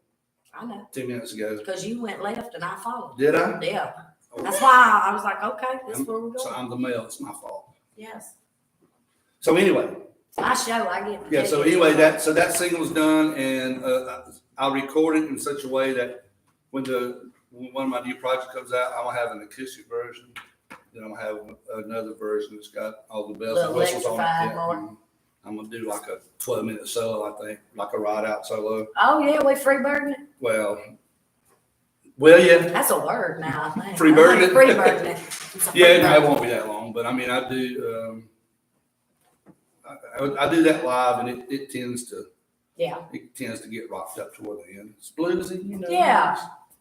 I know, 2 minutes ago. because you went left and I followed. Did I? Yeah. That's why I was like, okay, this is where we're So going. I'm the male. It's my fault. Yes. So anyway, My show, I get. yeah. So anyway, that single's done, and I'll record it in such a way that when one of my new projects comes out, I'm gonna have an acoustic version. Then I'm gonna have another version that's got all the bells and Little whistles on it. electrified Yeah. more. I'm gonna do like a 12-minute solo, I think, like a ride out solo. Oh yeah, we freebirding it. Well, yeah. That's a word now. I think. Freebirding it? Freebirding it. It's a Yeah, no, freebird. it won't be that long, but I mean, I do. I do that live, and it tends to get rocked up toward the end. It's bluesy, you know. Yeah.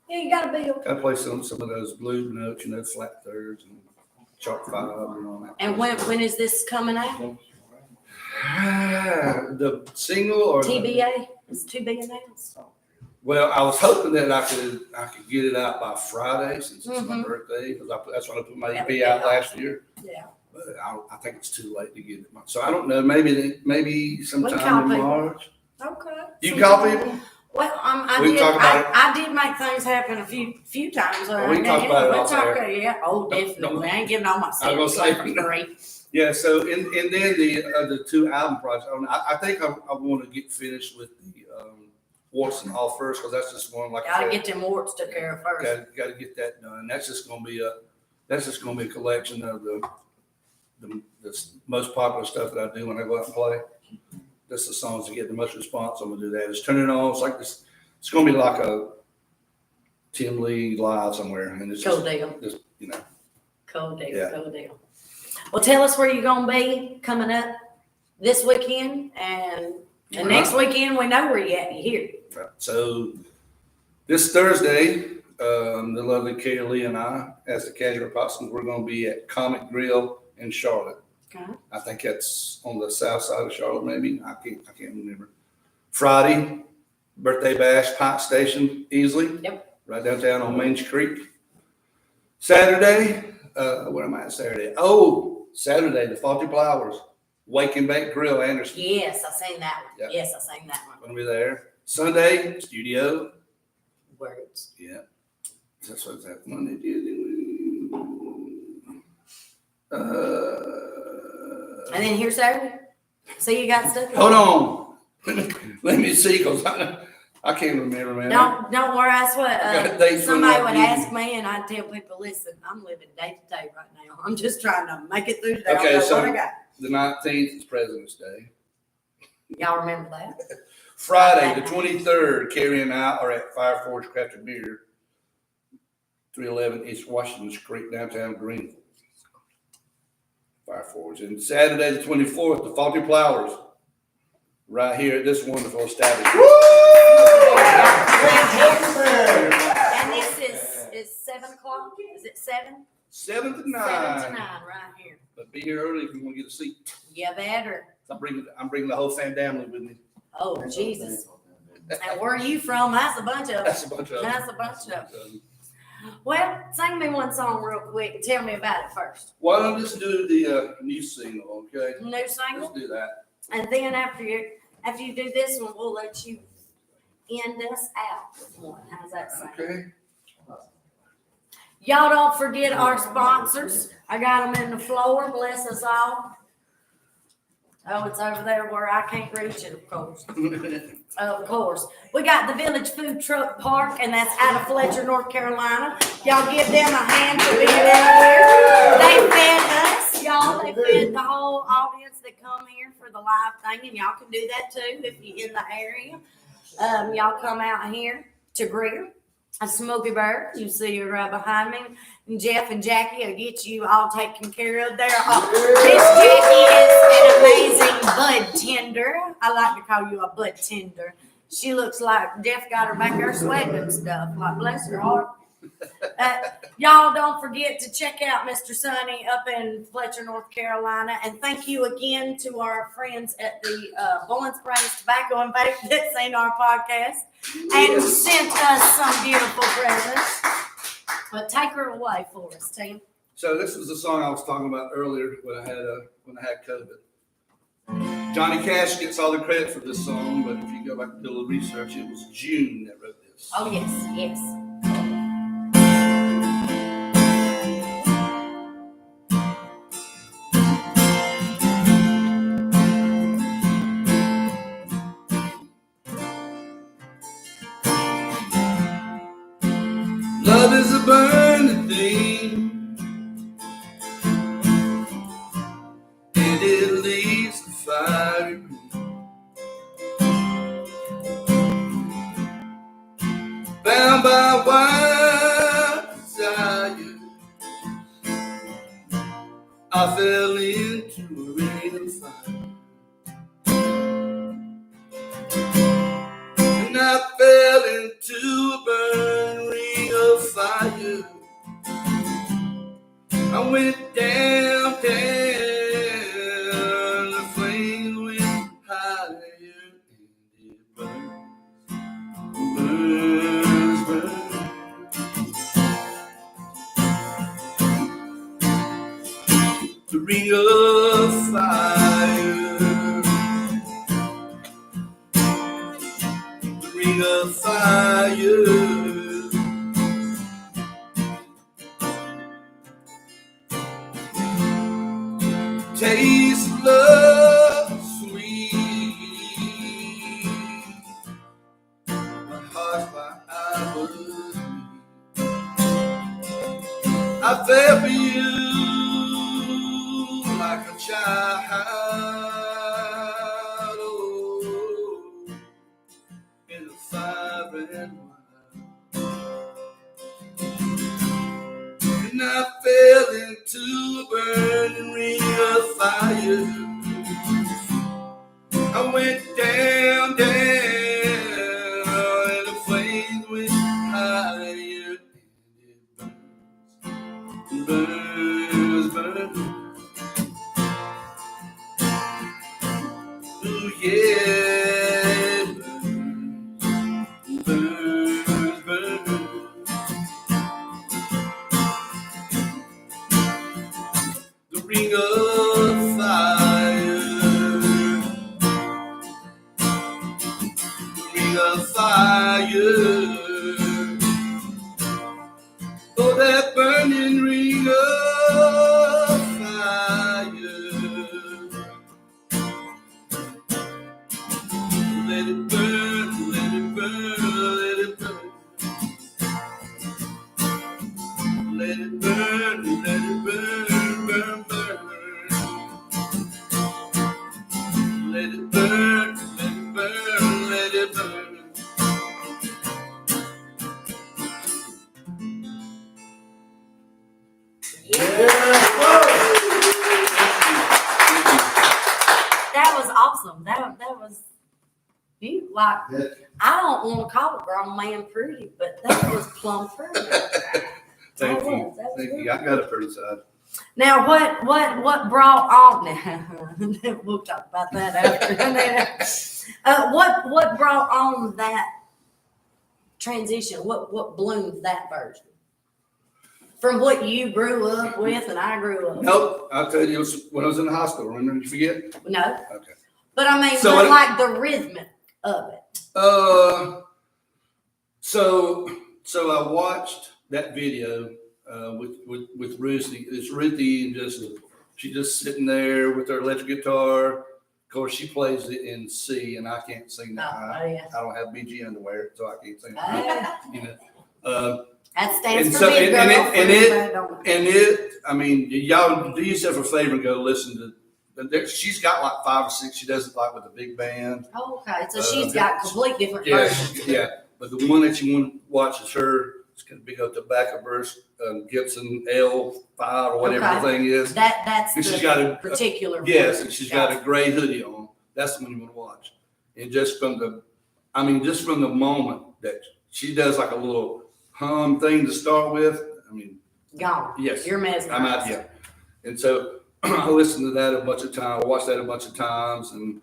Yeah, you gotta be. I play some of those blues notes, you know, flat thirds and sharp five and all that. And when is this coming out? The single or TBA? It's to be announced. Well, I was hoping that I could get it out by Friday since it's my Mhm. birthday, because that's when I put my That EP would be out last awesome. year. Yeah. But I think it's too late to get it. So I don't know. Maybe call sometime in people. March. Okay. You call people? Well, We can talk about it. I did make things happen a few times. Oh, we can talk about it off air. Yeah. Oh, definitely. I ain't giving all my I was secrets gonna say. for free. Yeah. So and then the two album projects. I think I want to get finished with the Warts and All first, because that's just one like I Gotta said, get them warts took care of first. got to get that done. That's just gonna be a collection of the most popular stuff that I do when I go out and play. That's the songs that get the most response. I'm gonna do that. Just turn it on. It's like this. It's gonna be like a Tim Lee live somewhere, and it's Cool deal. just you know. Cool deal. Yeah. Cool deal. Well, tell us where you're gonna be coming up this weekend, and next weekend we know where you at. You here? So this Thursday, the lovely Carrie Lee and I, as the Casual Possums, we're going to be at Comic Grill in Charlotte. Okay. I think that's on the south side of Charlotte, maybe. I can't remember. Friday, Birthday bash, Pike Station, easily. Yep. Right downtown on Main Creek. Saturday, where am I at Saturday? Oh, Saturday, the Faulty Flowers, Wake and Bake Grill, Anderson. Yes, I seen that one. Yep. Yes, I seen that one. Gonna be there. Sunday, studio. Words. Yeah. That's what's that Monday, Tuesday. And then here's Saturday. So you got stuff. Hold on. Let me see, because I can't remember, man. Don't worry. That's what Got dates somebody for would that ask me, and I'd tell people, listen, I'm living day to day right now. I'm just trying to make it through today. Okay, I so- what I got. The 19th is President's Day. Y'all remember that? Friday, the 23rd, carrying out or at Fire Forge Crafted Beer, 311 East Washington Street, downtown Greenville. Fire Forge. And Saturday, the 24th, the Faulty Flowers, right here at this wonderful establishment. And this is 7 o'clock. Is it 7? 7 to 9. 7 to 9, right here. But be here early if you want to get a seat. You better. I'm bringing the whole family with me. Oh, Jesus. And where are you from? That's a bunch of. That's a bunch of. That's a bunch of. Well, sing me one song real quick and tell me about it first. Why don't we just do the new single, okay? New single, Let's do that. and then after you do this one, we'll let you end us out with one. How's that sound? Okay. Y'all don't forget our sponsors. I got them in the floor. Bless us all. Oh, it's over there where I can't reach it, of course. Of course. We got the Village Food Truck Park, and that's out of Fletcher, North Carolina. Y'all give them a hand for being out here. They fed us, y'all. They fed the whole audience that come here for the live thing, and y'all can do that too if you're in the area. Y'all come out here to Greer, a Smoky Bird. You see her right behind me. And Jeff and Jackie will get you all taken care of there. Miss Jackie is an amazing bud tender. I like to call you a bud tender. She looks like Jeff got her back there sweating and stuff. Like, bless her heart. Y'all don't forget to check out Mr. Sonny up in Fletcher, North Carolina. And thank you again to our friends at the Bowling Springs Tobacco and Vape that seen our podcast and sent us some beautiful presents. But take her away for us, team. So this was the song I was talking about earlier when I had COVID. Johnny Cash gets all the credit for this song, but if you go back and do a little research, it was June that wrote this. Oh, yes, yes. Love is a burning thing, and it leaves the fire. Bound by wild desire, I fell into a ring of fire, and I fell into a burning ring of fire. I went down, the flames went higher, and it burns, burns. The ring of fire, the ring of fire. Taste of love, sweet. My heart, my eye was weak. I fell for you like a child, oh, in the fire and wine. And I fell into a burning ring of fire. I went down, and the flames went higher, and it burns, burns. Ooh, yeah, it burns. fire. Oh, that burning ring of fire. Let it burn, let it burn, let it burn. Let it burn, let it burn, burn, burn. Let it burn, let it burn, let it burn. That was awesome. That was you like. Yeah. I don't want to call a grown man pretty, but that was plumb pretty. Thank That you. was Thank good. you. I got a pretty side. Now, what brought on? We'll talk about that after. What brought on that transition? What bloomed that version from what you grew up with and I grew up? Nope. I'll tell you, it was when I was in the hospital. Remember? Did you forget? No, Okay. but I mean, So but it- like the rhythmic of it. So I watched that video with Ruthie. It's Ruthie and she's just sitting there with her electric guitar. Of course, she plays it in C, and I can't sing that high. Oh yeah. I don't have BG underwear, so I can't sing that. Oh, You know. that stands And for so- big girl. and for everybody don't know. And it, I mean, y'all do yourself a favor and go listen to. She's got like 5 or 6. She does it like with a big band. Okay, so she's got complete different Yeah, versions. yeah. But the one that you want to watch is her. It's going to be up the back of her Gibson L5 or whatever Okay. the thing is. That's And the she's got a particular. yes, one. and she's got a gray hoodie on. That's the one you want to watch. And just from the moment that she does like a little hum thing to start with. I mean, Gone. yes, You're mesmerized. I'm out. Yeah, and so I listened to that a bunch of times. I watched that a bunch of times, and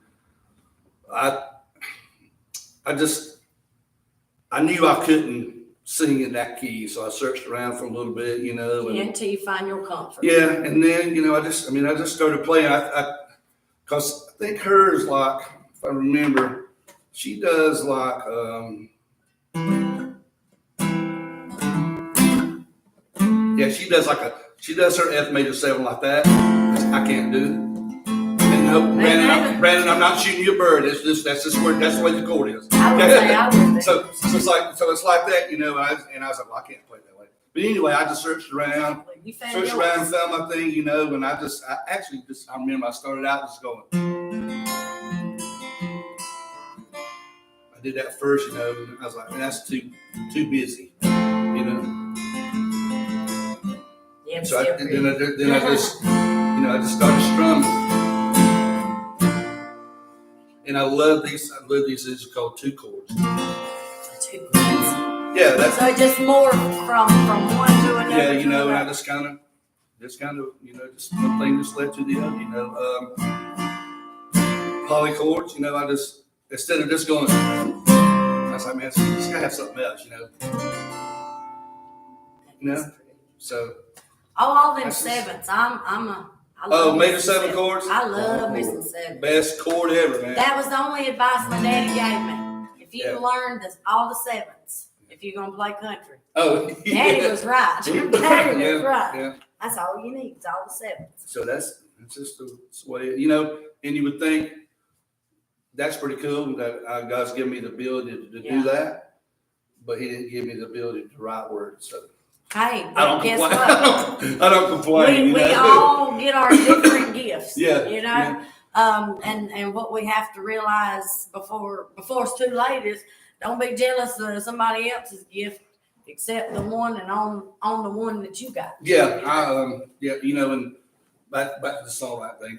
I knew I couldn't sing in that key, so I searched around for a little bit, you know. And, Until you find your comfort. yeah, and then I just started playing. Because I think hers, like, if I remember, she does like she does her F major 7 like that. I can't do it. And no, Brandon, I'm not shooting you a bird. That's the way the chord is. I would say I would. So it's like that, you know. And I was like, well, I can't play that way. But anyway, I just searched around. You found Searched yours. around and found my thing, you know, and I remember I started out just going. I did that first, you know, and I was like, man, that's too busy, you know. Yeah, So still then I just started strumming. And I love these. These are called 2 chords. Two. Yeah, that's So just more from one to another. yeah, you to know, and I another. just kind of, you know, just one thing just led to the other, you know. Polychords, you know, I just, instead of just going, I was like, man, so you just gotta have something else, you know. You know, so. All them That's just- sevens. I Oh, love major me 7 some chords? I love Oh, me some sevens. Best chord ever, man. That was the only advice my daddy gave me. If you Yeah. learn all the sevens, if you're gonna play country, Oh, Daddy yeah. was right. Daddy was right. Yeah. That's all you need. It's all the sevens. So that's just the way, you know, and you would think that's pretty cool that God's given me the ability to Yeah. do that, but He didn't give me the ability to write words. So Hey, I don't guess complain. what? I don't complain. We you know? all get our different gifts. Yeah, You know. yeah. And what we have to realize before it's too late is don't be jealous of somebody else's gift, except the one and on the one that you got. Yeah, you know, and back to the songwriting thing.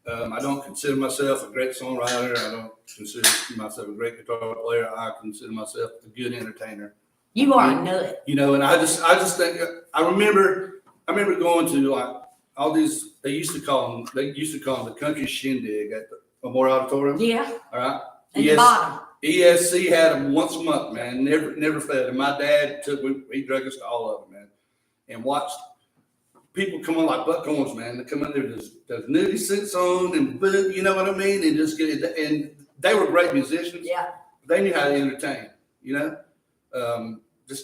I don't consider myself a great songwriter. I don't consider myself a great guitar player. I consider myself a good entertainer. You are a nut. You know, and I just think I remember going to like all these. They used to call them the country shindig at the Memorial Auditorium. Yeah. All right. At the bottom. ESC had them once a month, man. Never failed. And my dad he drug us to all of them, man, and watched people come on like buckhorns, man. They come in there, there's nudie suits on, and you know what I mean, and just get it. And they were great musicians. Yeah. They knew how to entertain, you know?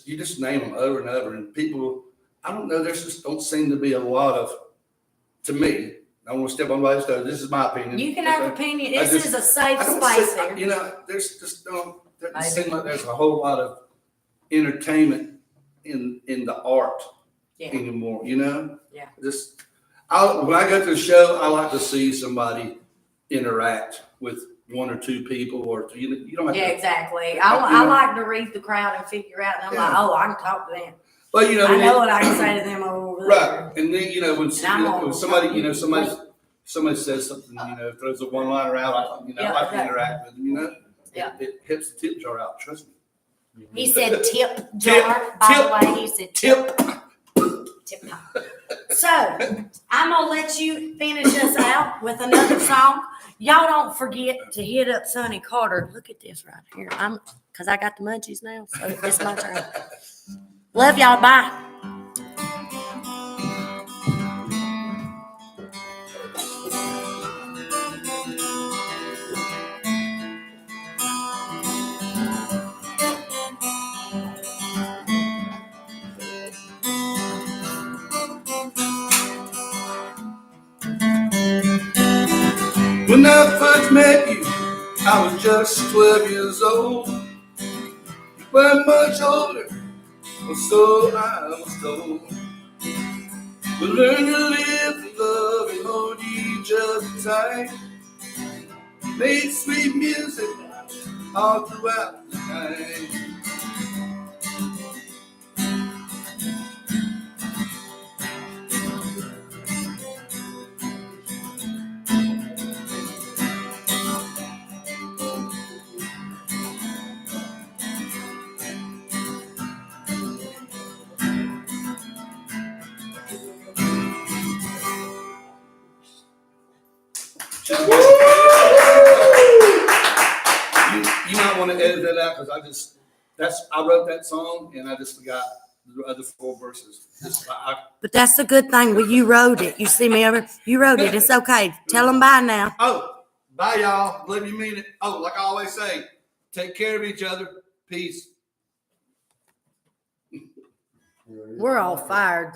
You just name them over and over, and people, I don't know, there's just don't seem to be a lot of, to me, I don't want to step on anybody's toes, this is my opinion. You can have opinion. I This just- is a safe I don't space see, here. you know, there's just doesn't seem like there's a whole lot of entertainment in the art Yeah. anymore, you know? Yeah. When I go to the show, I like to see somebody interact with one or two people, or you don't have Yeah, to. exactly. I- I like to read the crowd and figure out, and I'm like, Yeah. oh, I can talk to them. But you know, I know what I can say to them over there. right? And then when I'm when old. somebody says something, throws a one-liner out, I Yeah, like to yeah. interact with them. Yeah. It hits the tip jar out. Trust me. He said tip jar, by the way. He said Tip. tip top. So, I'm going to let you finish us out with another song. Y'all don't forget to hit up Sonny Carter. Look at this right here. Because I got the munchies now, so it's my turn. Love y'all. Bye. When I first met you, I was just 12 years old. You weren't much older, or so I was told. We learned to live and love and hold each other tight. Made sweet music all throughout the night. You might want to edit that out because I wrote that song and I just forgot the other 4 verses. But that's the good thing. Well, you wrote it. You see me over? You wrote it. It's okay. Tell them bye now. Oh, bye y'all. Believe you mean it. Oh, like I always say, take care of each other. Peace. We're all fired.